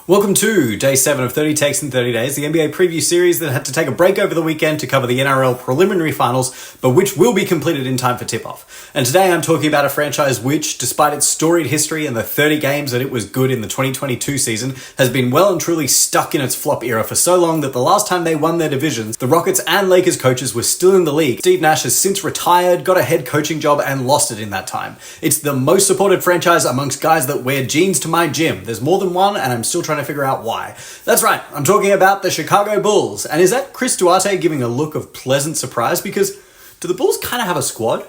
Welcome to Day 7 of 30 Takes in 30 Days, the NBA preview series that had to take a break over the weekend to cover the NRL preliminary finals, but which will be completed in time for tip-off. And today I'm talking about a franchise which, despite its storied history and the 30 games that it was good in the 2022 season, has been well and truly stuck in its flop era for so long that the last time they won their divisions, the Rockets and Lakers coaches were still in the league. Steve Nash has since retired, got a head coaching job, and lost it in that time. It's the most supported franchise amongst guys that wear jeans to my gym. There's more than one, and I'm still trying to figure out why. That's right, I'm talking about the Chicago Bulls. And is that Chris Duarte giving a look of pleasant surprise? Because do the Bulls kind of have a squad?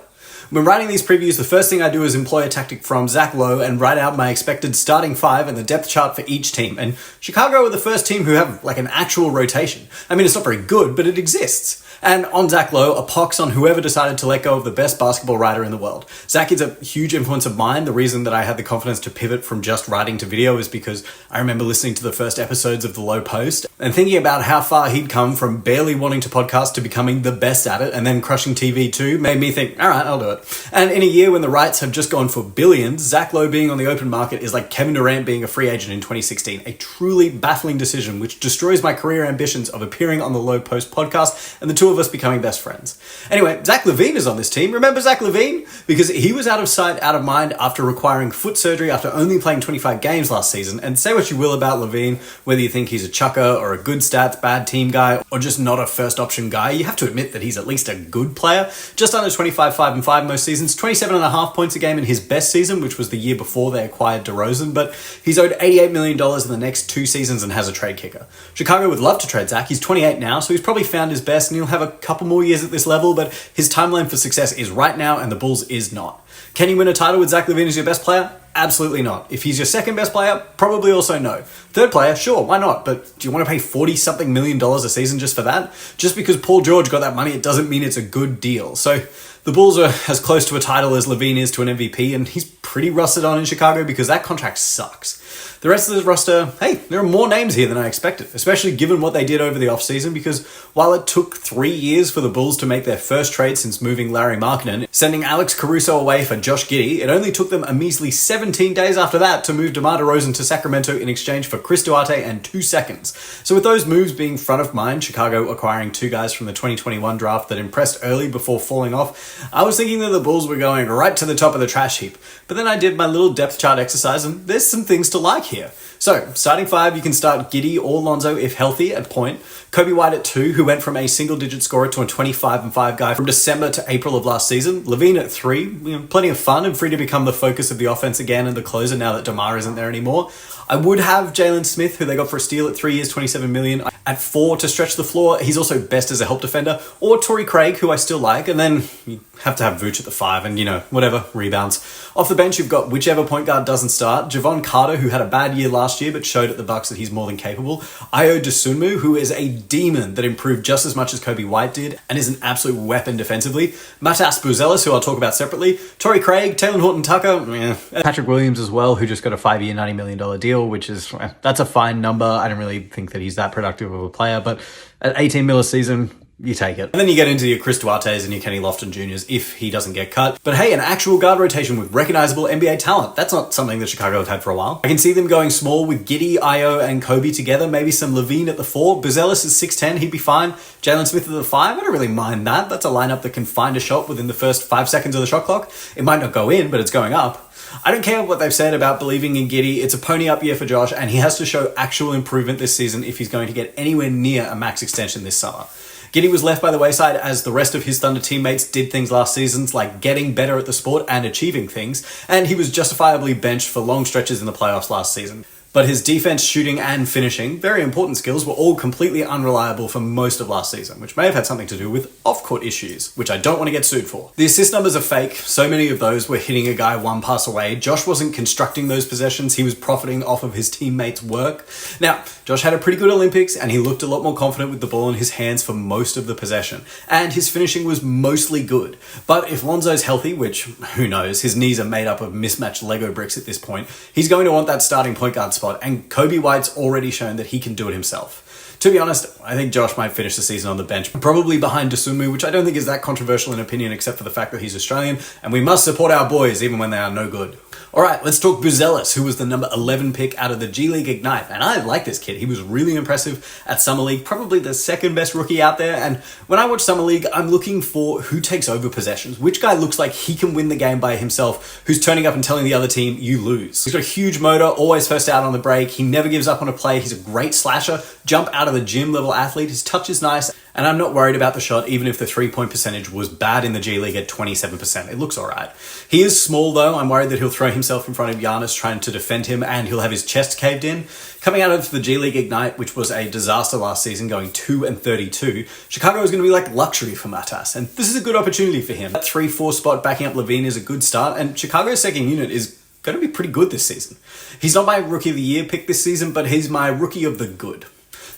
When writing these previews, the first thing I do is employ a tactic from Zach Lowe and write out my expected starting five and the depth chart for each team. And Chicago are the first team who have like an actual rotation. I mean, it's not very good, but it exists. And on Zach Lowe, a pox on whoever decided to let go of the best basketball writer in the world. Zach is a huge influence of mine. The reason that I had the confidence to pivot from just writing to video is because I remember listening to the first episodes of The Low Post and thinking about how far he'd come from barely wanting to podcast to becoming the best at it and then crushing TV too made me think, all right, I'll do it. And in a year when the rights have just gone for billions, Zach Lowe being on the open market is like Kevin Durant being a free agent in 2016. A truly baffling decision which destroys my career ambitions of appearing on the Low Post podcast and the two of us becoming best friends. Anyway, Zach LaVine is on this team. Remember Zach LaVine? Because he was out of sight, out of mind after requiring foot surgery after only playing 25 games last season. And say what you will about LaVine, whether you think he's a chucker or a good stats, bad team guy, or just not a first option guy, you have to admit that he's at least a good player. Just under 25, 5 and 5 most seasons, 27.5 points a game in his best season, which was the year before they acquired DeRozan, but he's owed $88 million in the next 2 seasons and has a trade kicker. Chicago would love to trade Zach. He's 28 now, so he's probably found his best and he'll have a couple more years at this level, but his timeline for success is right now and the Bulls is not. Can you win a title with Zach LaVine as your best player? Absolutely not. If he's your second best player, probably also no. Third player, sure, why not? But do you want to pay $40-something million a season just for that? Just because Paul George got that money, it doesn't mean it's a good deal. So the Bulls are as close to a title as LaVine is to an MVP, and he's pretty rusted on in Chicago because that contract sucks. The rest of the roster, hey, there are more names here than I expected, especially given what they did over the offseason, because while it took 3 years for the Bulls to make their first trade since moving Larry Markkinen, sending Alex Caruso away for Josh Giddey, it only took them a measly 17 days after that to move DeMar DeRozan to Sacramento in exchange for Chris Duarte and 2 seconds. So with those moves being front of mind, Chicago acquiring 2 guys from the 2021 draft that impressed early before falling off, I was thinking that the Bulls were going right to the top of the trash heap. But then I did my little depth chart exercise and there's some things to like here. So, starting 5, you can start Giddey or Lonzo if healthy at point. Kobe White at 2, who went from a single-digit scorer to a 25-5 guy from December to April of last season. LaVine at 3, plenty of fun and free to become the focus of the offense again and the closer now that DeMar isn't there anymore. I would have Jalen Smith, who they got for a steal at 3 years, $27 million. At 4 to stretch the floor, he's also best as a help defender. Or Torrey Craig, who I still like. And then you have to have Vooch at the 5 and, whatever, rebounds. Off the bench, you've got whichever point guard doesn't start. Javon Carter, who had a bad year last year, but showed at the Bucks that he's more than capable. Ayo Dosunmu, who is a demon that improved just as much as Kobe White did and is an absolute weapon defensively. Matas Buzelis, who I'll talk about separately. Torrey Craig, Taylor Horton-Tucker, Patrick Williams as well, who just got a 5-year, $90 million deal, which is, that's a fine number. I don't really think that he's that productive of a player, but at $18 million a season, you take it. And then you get into your Chris Duartes and your Kenny Lofton Jr.'s if he doesn't get cut. But hey, an actual guard rotation with recognizable NBA talent. That's not something that Chicago have had for a while. I can see them going small with Giddey, Ayo, and Kobe together. Maybe some LaVine at the 4. Buzelis is 6'10", he'd be fine. Jalen Smith at the 5, I don't really mind that. That's a lineup that can find a shot within the first 5 seconds of the shot clock. It might not go in, but it's going up. I don't care what they've said about believing in Giddey. It's a pony up year for Josh, and he has to show actual improvement this season if he's going to get anywhere near a max extension this summer. Giddey was left by the wayside as the rest of his Thunder teammates did things last season, like getting better at the sport and achieving things, and he was justifiably benched for long stretches in the playoffs last season. But his defense, shooting, and finishing, very important skills, were all completely unreliable for most of last season, which may have had something to do with off-court issues, which I don't want to get sued for. The assist numbers are fake. So many of those were hitting a guy 1 pass away. Josh wasn't constructing those possessions. He was profiting off of his teammates' work. Now, Josh had a pretty good Olympics, and he looked a lot more confident with the ball in his hands for most of the possession. And his finishing was mostly good. But if Lonzo's healthy, which, who knows, his knees are made up of mismatched Lego bricks at this point, he's going to want that starting point guard spot spot, and Kobe White's already shown that he can do it himself. To be honest, I think Josh might finish the season on the bench, probably behind Dosunmu, which I don't think is that controversial in opinion except for the fact that he's Australian, and we must support our boys even when they are no good. Alright, let's talk Buzelis, who was the number 11 pick out of the G League Ignite, and I like this kid. He was really impressive at Summer League, probably the second best rookie out there, and when I watch Summer League, I'm looking for who takes over possessions, which guy looks like he can win the game by himself, who's turning up and telling the other team, you lose. He's got a huge motor, always first out on the break, he never gives up on a play, he's a great slasher, jump out of the gym level athlete, his touch is nice, and I'm not worried about the shot even if the 3-point percentage was bad in the G League at 27%. It looks alright. He is small though, I'm worried that he'll throw himself in front of Giannis trying to defend him and he'll have his chest caved in. Coming out of the G League Ignite, which was a disaster last season, going 2-32, Chicago is going to be like luxury for Matas, and this is a good opportunity for him. That 3-4 spot backing up Levine is a good start, and Chicago's second unit is going to be pretty good this season. He's not my Rookie of the Year pick this season, but he's my Rookie of the Good.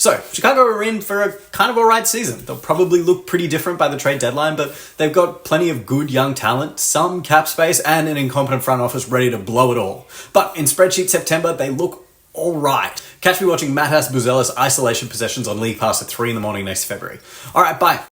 So, Chicago are in for a kind of alright season. They'll probably look pretty different by the trade deadline, but they've got plenty of good young talent, some cap space, and an incompetent front office ready to blow it all. But in Spreadsheet September, they look alright. Catch me watching Matas Buzelis isolation possessions on League Pass at 3 in the morning next February. Alright, bye.